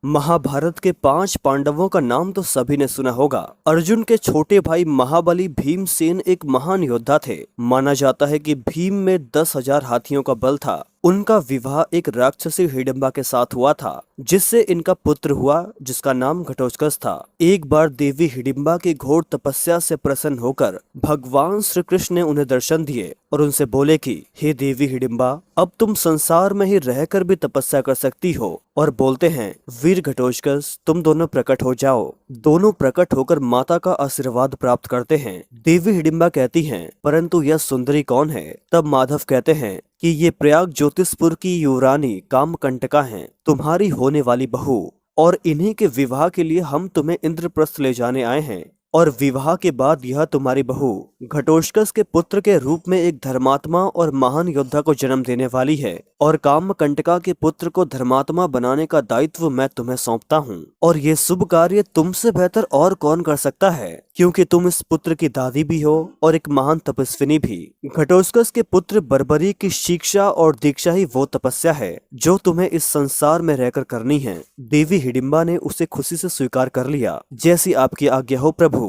महाभारत के 5 पांडवों का नाम तो सभी ने सुना होगा। अर्जुन के छोटे भाई महाबली भीमसेन एक महान योद्धा थे। माना जाता है कि भीम में 10,000 हाथियों का बल था। उनका विवाह एक राक्षसी हिडिंबा के साथ हुआ था, जिससे इनका पुत्र हुआ, जिसका नाम घटोत्कच था। एक बार देवी हिडिंबा की घोर तपस्या से प्रसन्न होकर भगवान श्री कृष्ण ने उन्हें दर्शन दिए और उनसे बोले कि हे देवी हिडिंबा, अब तुम संसार में ही रहकर भी तपस्या कर सकती हो। और बोलते हैं, वीर घटोत्कच, तुम दोनों प्रकट हो जाओ। दोनों प्रकट होकर माता का आशीर्वाद प्राप्त करते हैं। देवी हिडिंबा कहती हैं, परंतु यह सुंदरी कौन है? तब माधव कहते हैं कि ये प्रयाग ज्योतिषपुर की युवरानी कामकंटका हैं, तुम्हारी होने वाली बहू, और इन्हीं के विवाह के लिए हम तुम्हें इंद्रप्रस्थ ले जाने आए हैं। और विवाह के बाद यह तुम्हारी बहू घटोत्कच के पुत्र के रूप में एक धर्मात्मा और महान योद्धा को जन्म देने वाली है। और कामकंटका के पुत्र को धर्मात्मा बनाने का दायित्व मैं तुम्हें सौंपता हूँ। और ये शुभ कार्य तुमसे बेहतर और कौन कर सकता है, क्योंकि तुम इस पुत्र की दादी भी हो और एक महान तपस्विनी भी। घटोत्कच के पुत्र बर्बरी की शिक्षा और दीक्षा ही वो तपस्या है जो तुम्हें इस संसार में रहकर करनी है। देवी हिडिंबा ने उसे खुशी से स्वीकार कर लिया। जैसी आपकी आज्ञा हो प्रभु।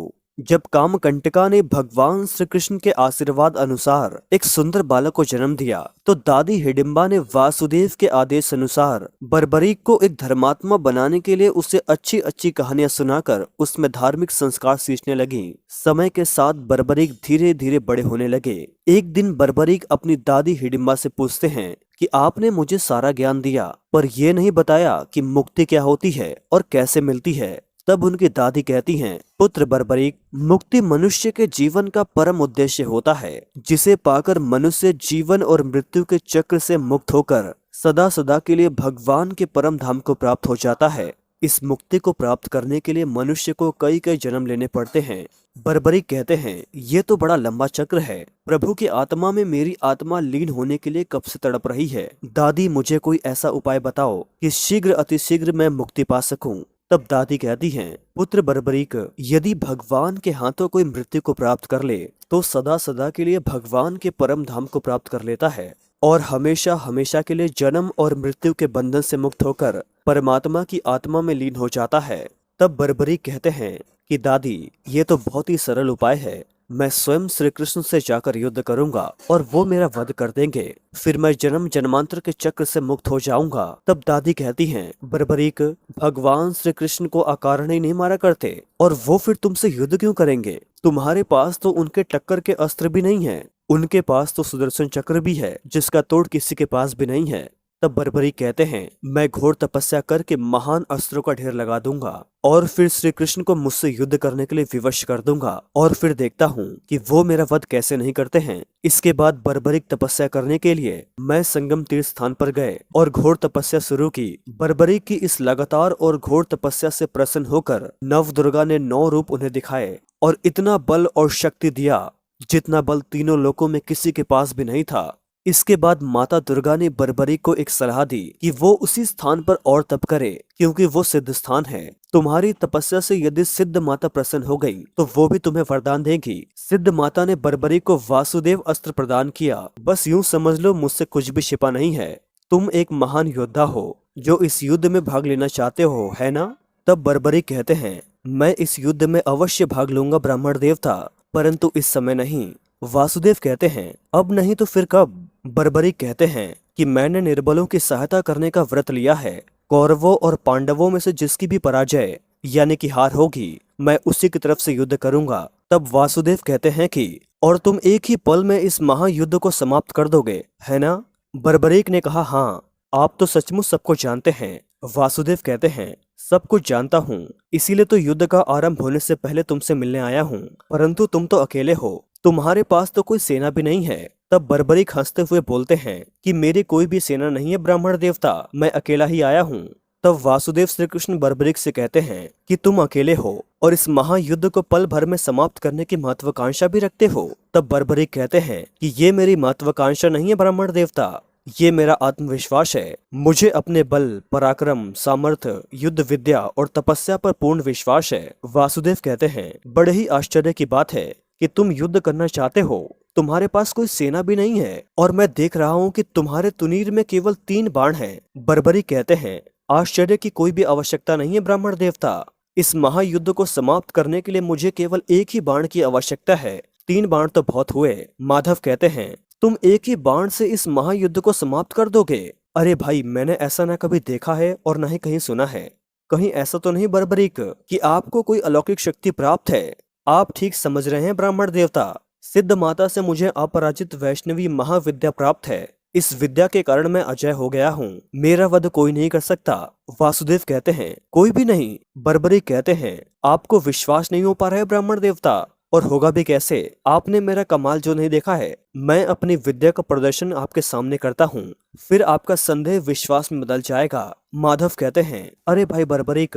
जब कामकंटका ने भगवान श्री कृष्ण के आशीर्वाद अनुसार एक सुंदर बालक को जन्म दिया, तो दादी हिडिंबा ने वासुदेव के आदेश अनुसार बर्बरीक को एक धर्मात्मा बनाने के लिए उसे अच्छी अच्छी कहानियां सुनाकर उसमें धार्मिक संस्कार सींचने लगी। समय के साथ बर्बरीक धीरे धीरे बड़े होने लगे। एक दिन बर्बरीक अपनी दादी हिडिंबा से पूछते हैं कि आपने मुझे सारा ज्ञान दिया, पर यह नहीं बताया कि मुक्ति क्या होती है और कैसे मिलती है। तब उनकी दादी कहती हैं, पुत्र बर्बरीक, मुक्ति मनुष्य के जीवन का परम उद्देश्य होता है, जिसे पाकर मनुष्य जीवन और मृत्यु के चक्र से मुक्त होकर सदा सदा के लिए भगवान के परम धाम को प्राप्त हो जाता है। इस मुक्ति को प्राप्त करने के लिए मनुष्य को कई कई जन्म लेने पड़ते हैं। बर्बरीक कहते हैं, ये तो बड़ा लंबा चक्र है। प्रभु की आत्मा में मेरी आत्मा लीन होने के लिए कब से तड़प रही है। दादी, मुझे कोई ऐसा उपाय बताओ कि शीघ्र अतिशीघ्र मैं मुक्ति पा सकूं। तब दादी कहती हैं, पुत्र बर्बरीक, यदि भगवान के हाथों कोई मृत्यु को प्राप्त कर ले तो सदा सदा के लिए भगवान के परम धाम को प्राप्त कर लेता है और हमेशा हमेशा के लिए जन्म और मृत्यु के बंधन से मुक्त होकर परमात्मा की आत्मा में लीन हो जाता है। तब बर्बरीक कहते हैं कि दादी, ये तो बहुत ही सरल उपाय है। मैं स्वयं श्री कृष्ण से जाकर युद्ध करूंगा और वो मेरा वध कर देंगे। फिर मैं जन्म जन्मांतर के चक्र से मुक्त हो जाऊंगा। तब दादी कहती हैं, बर्बरीक, भगवान श्री कृष्ण को अकारण ही नहीं मारा करते, और वो फिर तुमसे युद्ध क्यों करेंगे? तुम्हारे पास तो उनके टक्कर के अस्त्र भी नहीं है। उनके पास तो सुदर्शन चक्र भी है, जिसका तोड़ किसी के पास भी नहीं है। तब बर्बरीक कहते हैं, मैं घोर तपस्या करके महान अस्त्रों का ढेर लगा दूंगा और फिर श्री कृष्ण को मुझसे युद्ध करने के लिए विवश कर दूंगा, और फिर देखता हूँ कि वो मेरा वध कैसे नहीं करते हैं। इसके बाद बर्बरीक तपस्या करने के लिए मैं संगम तीर्थ स्थान पर गए और घोर तपस्या शुरू की। बर्बरीक की इस लगातार और घोर तपस्या से प्रसन्न होकर नवदुर्गा ने 9 रूप उन्हें दिखाए और इतना बल और शक्ति दिया जितना बल तीनों लोकों में किसी के पास भी नहीं था। इसके बाद माता दुर्गा ने बर्बरीक को एक सलाह दी कि वो उसी स्थान पर और तप करे, क्योंकि वो सिद्ध स्थान है। तुम्हारी तपस्या से यदि सिद्ध माता प्रसन्न हो गई तो वो भी तुम्हें वरदान देगी। सिद्ध माता ने बर्बरीक को वासुदेव अस्त्र प्रदान किया। बस यूं समझ लो, मुझसे कुछ भी छिपा नहीं है। तुम एक महान योद्धा हो जो इस युद्ध में भाग लेना चाहते हो, है ना? तब बर्बरीक कहते हैं, मैं इस युद्ध में अवश्य भाग लूंगा ब्राह्मण देवता, परंतु इस समय नहीं। वासुदेव कहते हैं, अब नहीं तो फिर कब? बर्बरीक कहते हैं कि मैंने निर्बलों की सहायता करने का व्रत लिया है। कौरवों और पांडवों में से जिसकी भी पराजय यानी कि हार होगी, मैं उसी की तरफ से युद्ध करूंगा। तब वासुदेव कहते हैं कि और तुम एक ही पल में इस महायुद्ध को समाप्त कर दोगे, है ना? बर्बरीक ने कहा, हाँ, आप तो सचमुच सबको जानते हैं। वासुदेव कहते हैं, सब कुछ जानता हूँ, इसीलिए तो युद्ध का आरंभ होने से पहले तुमसे मिलने आया हूँ। परंतु तुम तो अकेले हो, तुम्हारे पास तो कोई सेना भी नहीं है। तब बर्बरीक हंसते हुए बोलते हैं कि मेरी कोई भी सेना नहीं है ब्राह्मण देवता, मैं अकेला ही आया हूँ। तब वासुदेव श्री कृष्ण बर्बरीक से कहते हैं कि तुम अकेले हो और इस महायुद्ध को पल भर में समाप्त करने की महत्वाकांक्षा भी रखते हो। तब बर्बरीक कहते हैं कि ये मेरी महत्वाकांक्षा नहीं है ब्राह्मण देवता, ये मेरा आत्मविश्वास है। मुझे अपने बल, पराक्रम, सामर्थ्य, युद्ध विद्या और तपस्या पर पूर्ण विश्वास है। वासुदेव कहते हैं, बड़े ही आश्चर्य की बात है कि तुम युद्ध करना चाहते हो, तुम्हारे पास कोई सेना भी नहीं है और मैं देख रहा हूँ कि तुम्हारे तुनीर में केवल 3 बाण हैं। बर्बरीक कहते हैं, आश्चर्य की कोई भी आवश्यकता नहीं है ब्राह्मण देवता। इस महायुद्ध को समाप्त करने के लिए मुझे केवल एक ही बाण की आवश्यकता है। 3 बाण तो बहुत हुए। माधव कहते हैं, तुम एक ही बाण से इस महायुद्ध को समाप्त कर दोगे? अरे भाई, मैंने ऐसा न कभी देखा है और न ही कहीं सुना है। कहीं ऐसा तो नहीं बर्बरीक कि आपको कोई अलौकिक शक्ति प्राप्त है? आप ठीक समझ रहे हैं ब्राह्मण देवता। सिद्ध माता से मुझे अपराजित वैष्णवी महाविद्या प्राप्त है। इस विद्या के कारण मैं अजय हो गया हूँ। मेरा वध कोई नहीं कर सकता। वासुदेव कहते हैं, कोई भी नहीं। बर्बरीक कहते हैं, आपको विश्वास नहीं हो पा रहा है ब्राह्मण देवता? और होगा भी कैसे? आपने मेरा कमाल जो नहीं देखा है। मैं अपनी विद्या का प्रदर्शन आपके सामने करता हूँ, फिर आपका संदेह विश्वास में बदल जाएगा। माधव कहते हैं, अरे भाई बर्बरीक,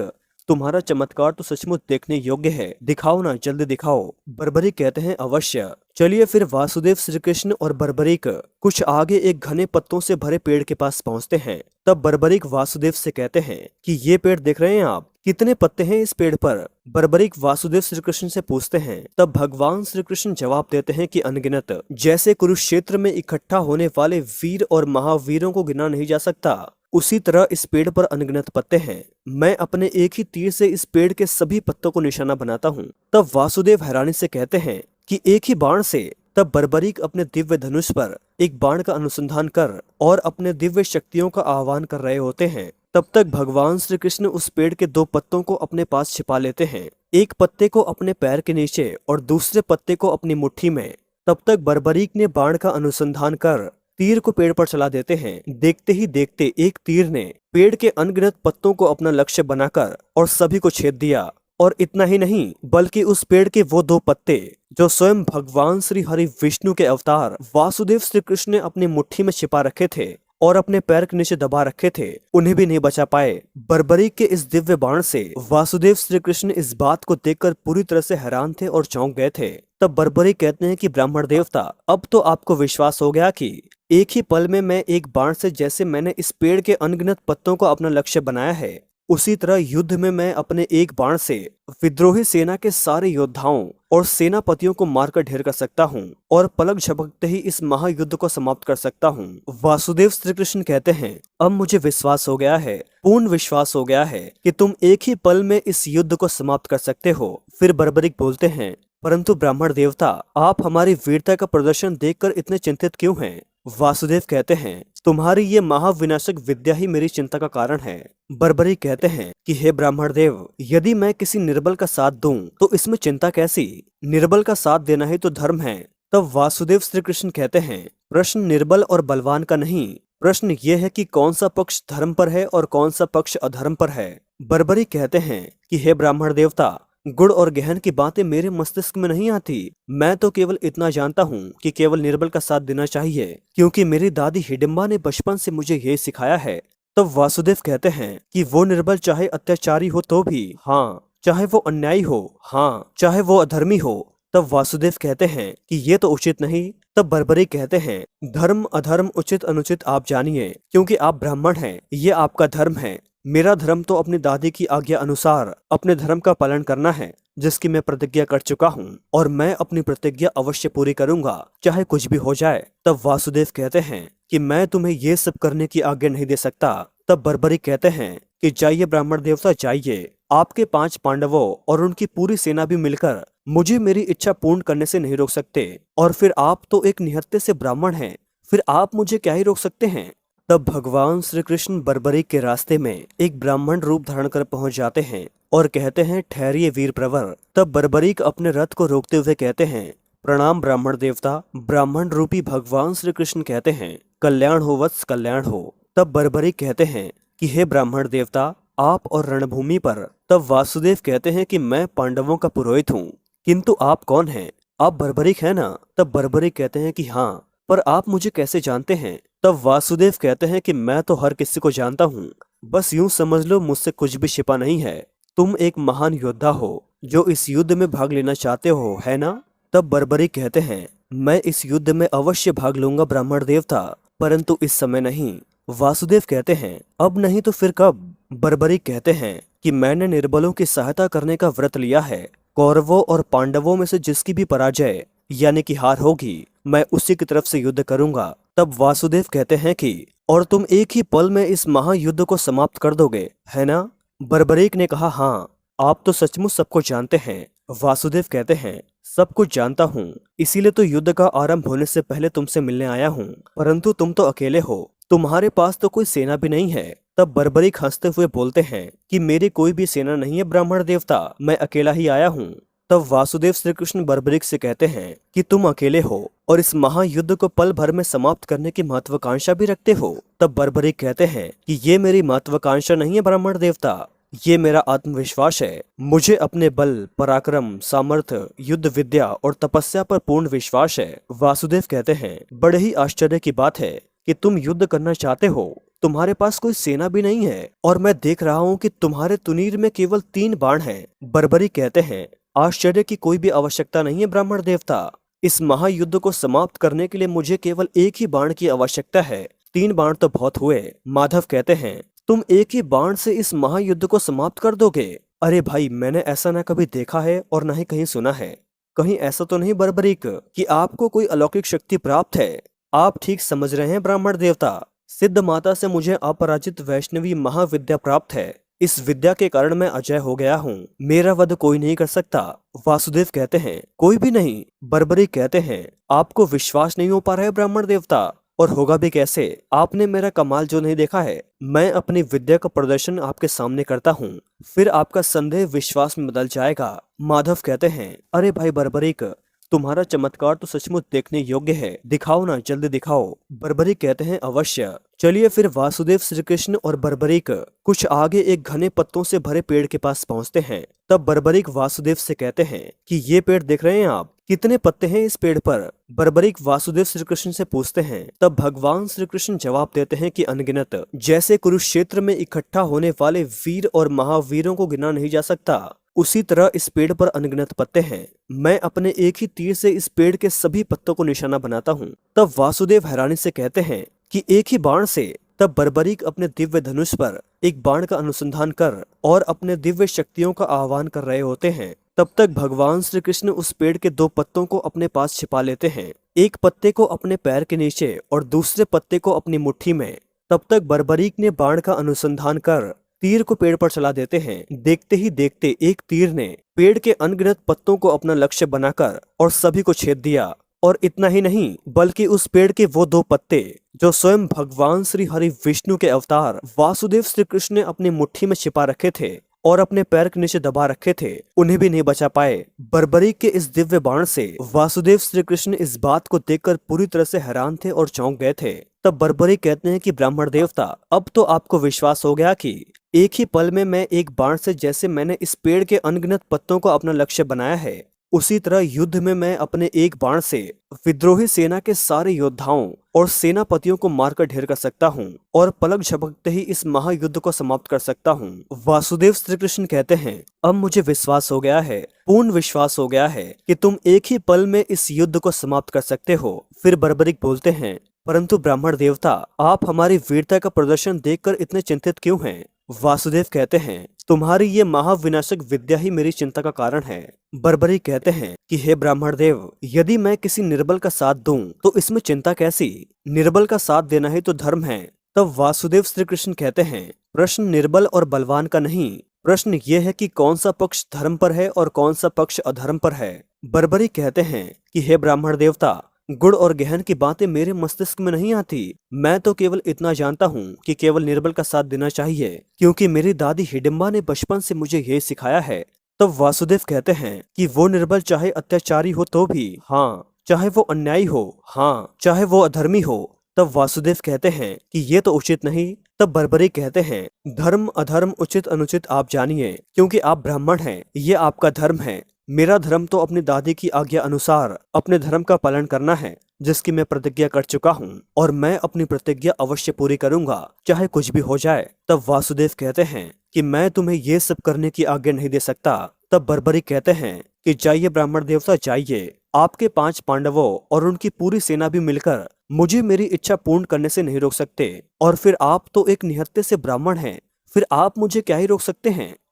तुम्हारा चमत्कार तो सचमुच देखने योग्य है। दिखाओ ना, जल्दी दिखाओ। बर्बरीक कहते हैं, अवश्य। चलिए फिर वासुदेव श्री कृष्ण और बर्बरीक कुछ आगे एक घने पत्तों से भरे पेड़ के पास पहुंचते हैं। तब बर्बरीक वासुदेव से कहते हैं कि ये पेड़ देख रहे हैं आप, कितने पत्ते हैं इस पेड़ पर? बर्बरीक वासुदेव श्री कृष्ण से पूछते हैं। तब भगवान श्री कृष्ण जवाब देते हैं कि अनगिनत। जैसे कुरुक्षेत्र में इकट्ठा होने वाले वीर और महावीरों को गिना नहीं जा सकता, उसी तरह इस पेड़ पर अनगिनत पत्ते हैं। मैं अपने एक ही तीर से इस पेड़ के सभी पत्तों को निशाना बनाता हूँ। तब वासुदेव हैरानी से कहते हैं कि एक ही बाण से? तब बर्बरीक अपने दिव्य धनुष पर एक बाण का अनुसंधान कर और अपने दिव्य शक्तियों का आह्वान कर रहे होते हैं। तब तक भगवान श्री कृष्ण उस पेड़ के 2 पत्तों को अपने पास छिपा लेते हैं, एक पत्ते को अपने पैर के नीचे और दूसरे पत्ते को अपनी मुट्ठी में। तब तक बर्बरीक ने बाण का अनुसंधान कर तीर को पेड़ पर चला देते हैं। देखते ही देखते एक तीर ने पेड़ के अनगिनत पत्तों को अपना लक्ष्य बनाकर और सभी को छेद दिया। और इतना ही नहीं, बल्कि उस पेड़ के वो 2 पत्ते जो स्वयं भगवान श्री हरि विष्णु के अवतार वासुदेव श्री कृष्ण ने अपनी मुट्ठी में छिपा रखे थे और अपने पैर के नीचे दबा रखे थे, उन्हें भी नहीं बचा पाए। बर्बरीक के इस दिव्य बाण से वासुदेव श्री कृष्ण इस बात को देखकर पूरी तरह से हैरान थे और चौंक गए थे। तब बर्बरीक कहते हैं कि ब्राह्मण देवता, अब तो आपको विश्वास हो गया कि एक ही पल में मैं एक बाण से, जैसे मैंने इस पेड़ के अनगिनत पत्तों को अपना लक्ष्य बनाया है, उसी तरह युद्ध में मैं अपने एक बाण से विद्रोही सेना के सारे योद्धाओं और सेनापतियों को मारकर ढेर कर सकता हूँ और पलक झपकते ही इस महायुद्ध को समाप्त कर सकता हूँ। वासुदेव श्री कृष्ण कहते हैं, अब मुझे विश्वास हो गया है, पूर्ण विश्वास हो गया है कि तुम एक ही पल में इस युद्ध को समाप्त कर सकते हो। फिर बर्बरीक बोलते हैं, परंतु ब्राह्मण देवता, आप हमारी वीरता का प्रदर्शन देखकर इतने चिंतित क्यों हैं? वासुदेव कहते हैं, तुम्हारी ये महाविनाशक विद्या ही मेरी चिंता का कारण है। बर्बरीक कहते हैं कि हे ब्राह्मण देव, यदि मैं किसी निर्बल का साथ दूं तो इसमें चिंता कैसी? निर्बल का साथ देना ही तो धर्म है। तब वासुदेव श्री कृष्ण कहते हैं, प्रश्न निर्बल और बलवान का नहीं, प्रश्न ये है कि कौन सा पक्ष धर्म पर है और कौन सा पक्ष अधर्म पर है। बर्बरीक कहते हैं कि हे ब्राह्मण देवता, गुड़ और गहन की बातें मेरे मस्तिष्क में नहीं आती। मैं तो केवल इतना जानता हूँ कि केवल निर्बल का साथ देना चाहिए, क्योंकि मेरी दादी हिडिंबा ने बचपन से मुझे ये सिखाया है। तब वासुदेव कहते हैं कि वो निर्बल चाहे अत्याचारी हो तो भी, हाँ, चाहे वो अन्यायी हो, हाँ, चाहे वो अधर्मी हो। तब वासुदेव कहते हैं कि ये तो उचित नहीं। तब बर्बरीक कहते हैं, धर्म अधर्म उचित अनुचित आप जानिए, क्योंकि आप ब्राह्मण हैं, ये आपका धर्म है। मेरा धर्म तो अपनी दादी की आज्ञा अनुसार अपने धर्म का पालन करना है, जिसकी मैं प्रतिज्ञा कर चुका हूँ, और मैं अपनी प्रतिज्ञा अवश्य पूरी करूंगा, चाहे कुछ भी हो जाए। तब वासुदेव कहते हैं कि मैं तुम्हें ये सब करने की आज्ञा नहीं दे सकता। तब बर्बरीक कहते हैं कि जाइए ब्राह्मण देवता, जाइए। आपके 5 पांडवों और उनकी पूरी सेना भी मिलकर मुझे मेरी इच्छा पूर्ण करने से नहीं रोक सकते। और फिर आप तो एक निहत्थे से ब्राह्मण हैं, फिर आप मुझे क्या ही रोक सकते हैं। तब भगवान श्री कृष्ण बर्बरीक के रास्ते में एक ब्राह्मण रूप धारण कर पहुंच जाते हैं और कहते हैं, ठहरिए वीर प्रवर। तब बर्बरीक अपने रथ को रोकते हुए कहते हैं, प्रणाम ब्राह्मण देवता। ब्राह्मण रूपी भगवान श्री कृष्ण कहते हैं, कल्याण हो वत्स, कल्याण हो। तब बर्बरीक कहते हैं कि हे ब्राह्मण देवता, आप और रणभूमि पर। तब वासुदेव कहते हैं कि मैं पांडवों का पुरोहित हूँ, किंतु आप कौन हैं? आप बर्बरीक है ना? तब बर्बरीक कहते हैं कि हाँ, पर आप मुझे कैसे जानते हैं? तब वासुदेव कहते हैं कि मैं तो हर किसी को जानता हूँ, बस यूं समझ लो मुझसे कुछ भी छिपा नहीं है। तुम एक महान योद्धा हो जो इस युद्ध में भाग लेना चाहते हो, है ना? तब बर्बरीक कहते हैं, मैं इस युद्ध में अवश्य भाग लूंगा ब्राह्मण देवता, परंतु इस समय नहीं। वासुदेव कहते हैं, अब नहीं तो फिर कब? बर्बरीक कहते हैं कि मैंने निर्बलों की सहायता करने का व्रत लिया है। कौरवों और पांडवों में से जिसकी भी पराजय यानी कि हार होगी, मैं उसी की तरफ से युद्ध करूंगा। तब वासुदेव कहते हैं कि और तुम एक ही पल में इस महायुद्ध को समाप्त कर दोगे, है ना? बर्बरीक ने कहा, हाँ, आप तो सचमुच सब कुछ जानते हैं। वासुदेव कहते हैं, सब कुछ जानता हूँ, इसीलिए तो युद्ध का आरंभ होने से पहले तुमसे मिलने आया हूँ। परंतु तुम तो अकेले हो, तुम्हारे पास तो कोई सेना भी नहीं है। तब बर्बरीक हंसते हुए बोलते हैं कि मेरी कोई भी सेना नहीं है ब्राह्मण देवता, मैं अकेला ही आया हूँ। तब वासुदेव श्री कृष्ण बर्बरीक से कहते हैं कि तुम अकेले हो और इस महायुद्ध को पल भर में समाप्त करने की महत्वाकांक्षा भी रखते हो। तब बर्बरीक कहते हैं कि ये मेरी महत्वाकांक्षा नहीं है ब्राह्मण देवता, ये मेरा आत्मविश्वास है। मुझे अपने बल, पराक्रम, सामर्थ्य, युद्ध विद्या और तपस्या पर पूर्ण विश्वास है। वासुदेव कहते हैं, बड़े ही आश्चर्य की बात है कि तुम युद्ध करना चाहते हो, तुम्हारे पास कोई सेना भी नहीं है और मैं देख रहा हूँ कि तुम्हारे तुनीर में केवल 3 बाण हैं। बर्बरीक कहते हैं, आश्चर्य की कोई भी आवश्यकता नहीं है ब्राह्मण देवता, इस महायुद्ध को समाप्त करने के लिए मुझे केवल एक ही बाण की आवश्यकता है, 3 बाण तो बहुत हुए। माधव कहते हैं, तुम एक ही बाण से इस महायुद्ध को समाप्त कर दोगे? अरे भाई, मैंने ऐसा न कभी देखा है और न ही कहीं सुना है। कहीं ऐसा तो नहीं बर्बरीक कि आपको कोई अलौकिक शक्ति प्राप्त है? आप ठीक समझ रहे हैं ब्राह्मण देवता, सिद्ध माता से मुझे अपराजित वैष्णवी महाविद्या प्राप्त है। इस विद्या के कारण मैं अजय हो गया हूँ, मेरा वध कोई नहीं कर सकता। वासुदेव कहते हैं, कोई भी नहीं। बर्बरीक कहते हैं, आपको विश्वास नहीं हो पा रहा है ब्राह्मण देवता, और होगा भी कैसे? आपने मेरा कमाल जो नहीं देखा है। मैं अपनी विद्या का प्रदर्शन आपके सामने करता हूँ, फिर आपका संदेह विश्वास में बदल जाएगा। माधव कहते हैं, अरे भाई बर्बरीक, तुम्हारा चमत्कार तो सचमुच देखने योग्य है, दिखाओ ना, जल्दी दिखाओ। बर्बरीक कहते हैं, अवश्य। चलिए फिर वासुदेव श्री कृष्ण और बर्बरीक कुछ आगे एक घने पत्तों से भरे पेड़ के पास पहुंचते हैं। तब बर्बरीक वासुदेव से कहते हैं कि ये पेड़ देख रहे हैं आप, कितने पत्ते हैं इस पेड़ पर? बर्बरीक वासुदेव श्री कृष्ण से पूछते हैं। तब भगवान श्री कृष्ण जवाब देते हैं कि अनगिनत, जैसे कुरुक्षेत्र में इकट्ठा होने वाले वीर और महावीरों को गिना नहीं जा सकता, उसी तरह इस पेड़ पर अनगिनत पत्ते हैं। मैं अपने एक ही तीर से इस पेड़ के सभी पत्तों को निशाना बनाता हूँ। तब वासुदेव हैरानी से कहते हैं कि एक ही बाण से? तब बर्बरीक अपने दिव्य धनुष पर एक बाण का अनुसंधान कर और अपने दिव्य शक्तियों का आह्वान कर रहे होते हैं। तब तक भगवान श्री कृष्ण उस पेड़ के 2 पत्तों को अपने पास छिपा लेते हैं, एक पत्ते को अपने पैर के नीचे और दूसरे पत्ते को अपनी मुट्ठी में। तब तक बर्बरीक ने बाण का अनुसंधान कर तीर को पेड़ पर चला देते हैं। देखते ही देखते एक तीर ने पेड़ के अनगिनत पत्तों को अपना लक्ष्य बनाकर और सभी को छेद दिया। और इतना ही नहीं, बल्कि उस पेड़ के वो 2 पत्ते जो स्वयं भगवान श्री हरि विष्णु के अवतार वासुदेव श्री कृष्ण ने अपनी मुट्ठी में छिपा रखे थे और अपने पैर के नीचे दबा रखे थे, उन्हें भी नहीं बचा पाए। बर्बरीक के इस दिव्य बाण से वासुदेव श्री कृष्ण इस बात को देखकर पूरी तरह से हैरान थे और चौंक गए थे। तब बर्बरीक कहते हैं कि ब्राह्मण देवता, अब तो आपको विश्वास हो गया कि एक ही पल में मैं एक बाण से, जैसे मैंने इस पेड़ के अनगिनत पत्तों को अपना लक्ष्य बनाया है, उसी तरह युद्ध में मैं अपने एक बाण से विद्रोही सेना के सारे योद्धाओं और सेनापतियों को मारकर ढेर कर सकता हूँ और पलक झपकते ही इस महायुद्ध को समाप्त कर सकता हूँ। वासुदेव श्री कृष्ण कहते हैं, अब मुझे विश्वास हो गया है, पूर्ण विश्वास हो गया है कि तुम एक ही पल में इस युद्ध को समाप्त कर सकते हो। फिर बर्बरीक बोलते हैं, परंतु ब्राह्मण देवता, आप हमारी वीरता का प्रदर्शन देखकर इतने चिंतित क्यों हैं? वासुदेव कहते हैं, तुम्हारी ये महाविनाशक विद्या ही मेरी चिंता का कारण है। बर्बरीक कहते हैं कि हे ब्राह्मण देव, यदि मैं किसी निर्बल का साथ दूं तो इसमें चिंता कैसी? निर्बल का साथ देना ही तो धर्म है। तब वासुदेव श्री कृष्ण कहते हैं, प्रश्न निर्बल और बलवान का नहीं, प्रश्न ये है कि कौन सा पक्ष धर्म पर है और कौन सा पक्ष अधर्म पर है। बर्बरीक कहते हैं कि हे ब्राह्मण देवता, गुड़ और गहन की बातें मेरे मस्तिष्क में नहीं आती। मैं तो केवल इतना जानता हूँ कि केवल निर्बल का साथ देना चाहिए, क्योंकि मेरी दादी हिडिंबा ने बचपन से मुझे यही सिखाया है। तब वासुदेव कहते हैं कि वो निर्बल चाहे अत्याचारी हो तो भी, हाँ, चाहे वो अन्यायी हो, हाँ, चाहे वो अधर्मी हो। तब वासुदेव कहते हैं कि ये तो उचित नहीं। तब बर्बरीक कहते हैं, धर्म अधर्म उचित अनुचित आप जानिए, क्योंकि आप ब्राह्मण हैं, ये आपका धर्म है। मेरा धर्म तो अपनी दादी की आज्ञा अनुसार अपने धर्म का पालन करना है, जिसकी मैं प्रतिज्ञा कर चुका हूँ, और मैं अपनी प्रतिज्ञा अवश्य पूरी करूंगा, चाहे कुछ भी हो जाए। तब वासुदेव कहते हैं कि मैं तुम्हें ये सब करने की आज्ञा नहीं दे सकता। तब बर्बरीक कहते हैं कि जाइए ब्राह्मण देवता, जाइए, आपके 5 पांडवों और उनकी पूरी सेना भी मिलकर मुझे मेरी इच्छा पूर्ण करने से नहीं रोक सकते। और फिर आप तो एक निहत्थे से ब्राह्मण हैं, फिर आप मुझे क्या ही रोक सकते हैं।